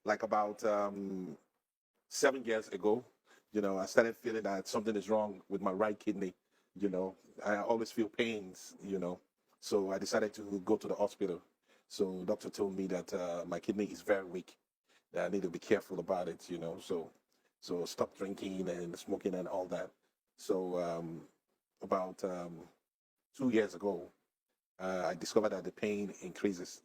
like about 7 years ago, I started feeling that something is wrong with my right kidney. I always feel pains. So I decided to go to the hospital. So doctor told me that my kidney is very weak. That I need to be careful about it. So stop drinking and smoking and all that. So about 2 years ago, I discovered that the pain increases.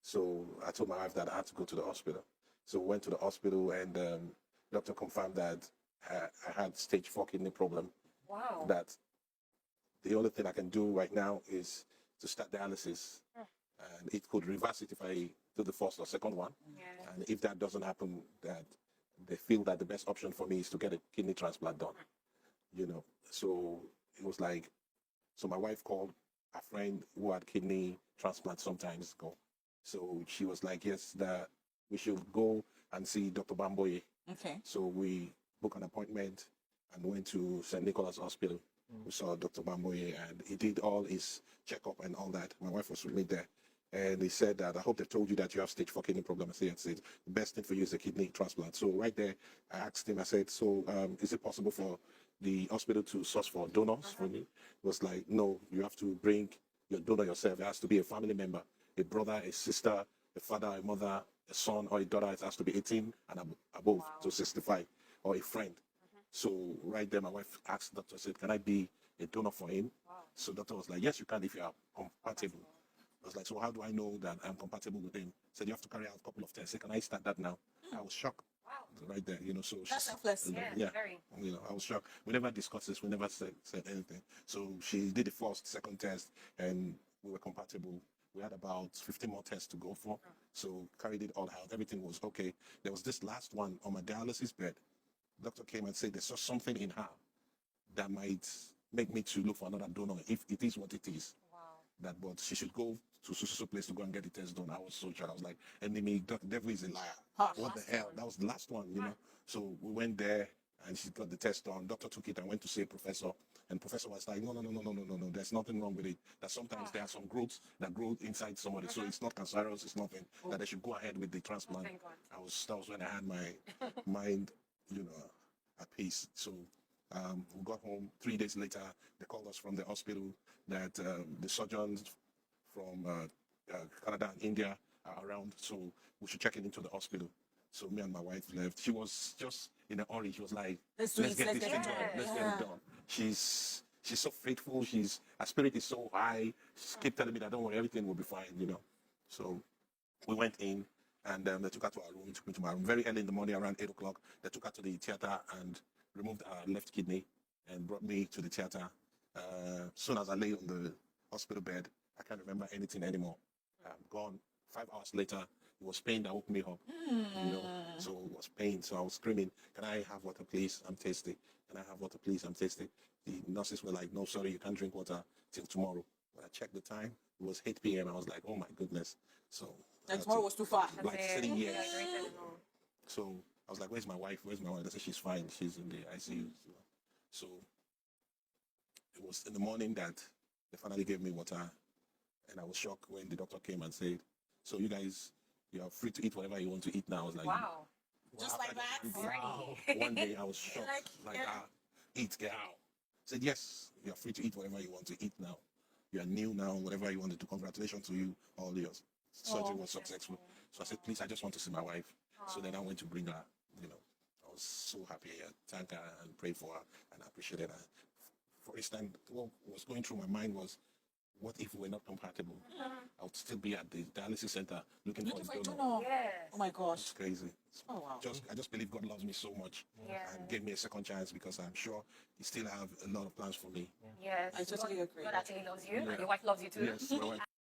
So I told my wife that I had to go to the hospital. So went to the hospital and doctor confirmed that I had stage 4 kidney problem. Wow. That the only thing I can do right now is to start dialysis. And it could reverse it if I do the first or second one. Yeah. And if that doesn't happen, that they feel that the best option for me is to get a kidney transplant done. So it was like, so my wife called a friend who had kidney transplant sometimes ago. So she was like, yes, that we should go and see Dr. Bamboye. Okay. So we booked an appointment and went to St. Nicholas Hospital. We saw Dr. Bamboye and he did all his checkup and all that. My wife was with me there. And he said that, I hope they told you that you have stage 4 kidney problem. I said, the best thing for you is a kidney transplant. So right there, I asked him, I said, so is it possible for the hospital to source for donors for me? It was like, no, you have to bring your donor yourself. It has to be a family member, a brother, a sister, a father, a mother, a son, or a daughter. It has to be 18 and above to 65, or a friend. So right there, my wife asked the doctor, said, can I be a donor for him? So doctor was like, yes, you can if you are compatible. I was like, so how do I know that I'm compatible with him? Said, you have to carry out a couple of tests. Said, can I start that now? I was shocked. Right there, so That's selfless. yeah, Very. I was shocked. We never discussed this. We never said anything. So she did the first, second test, and we were compatible. We had about 15 more tests to go for. So carried it all out. Everything was okay. There was this last one on my dialysis bed. Doctor came and said they saw something in her that might make me to look for another donor if it is what it is. Wow. That, but she should go to so place to go and get the test done. I was so shocked. I was like, enemy, the devil is a liar. What the hell? That was the last one. So we went there and she got the test done. Doctor took it and went to see a professor. And professor was like, no. There's nothing wrong with it. That sometimes there are some growths that grow inside somebody. So it's not cancerous, it's nothing. That they should go ahead with the transplant. Thank God. That was when I had my mind, at peace. So we got home 3 days later. They called us from the hospital that the surgeons from Canada and India are around, so we should check it into the hospital. So me and my wife left. She was just in a hurry. She was like, let's get this thing done. Let's get it done. She's so faithful. Her spirit is so high. She kept telling me that don't worry, everything will be fine. So we went in and they took her to our room, took me to my room very early in the morning around 8 o'clock. They took her to the theater and removed her left kidney and brought me to the theater. Soon as I lay on the hospital bed, I can't remember anything anymore. I'm gone. 5 hours later, it was pain that woke me up. So it was pain. So I was screaming, can I have water, please? I'm thirsty. Can I have water, please? I'm thirsty. The nurses were like, no, sorry, you can't drink water till tomorrow. When I checked the time, it was 8 p.m. I was like, oh my goodness. So And tomorrow was too far. like sitting here. Yeah. So I was like, where's my wife? Where's my wife? They said she's fine. She's in the ICU. So it was in the morning that they finally gave me water. And I was shocked when the doctor came and said, so you guys, you are free to eat whatever you want to eat now. I was like, Wow. Just like that? Wow. One day I was shocked. Eat, get out. Said, yes, you are free to eat whatever you want to eat now. You are new now, whatever you want to do. Congratulations to you, all your surgery was successful. So I said, please, I just want to see my wife. So then I went to bring her, I was so happy. I thanked her and prayed for her and appreciated her. For instance, what was going through my mind was, what if we were not compatible? I would still be at the dialysis center looking for a donor. Yes. Oh my gosh. It's crazy. Oh wow. I just believe God loves me so much and gave me a second chance because I'm sure He still have a lot of plans for me. Yes. I totally agree. God actually loves you, and your wife loves you too. Yes, my wife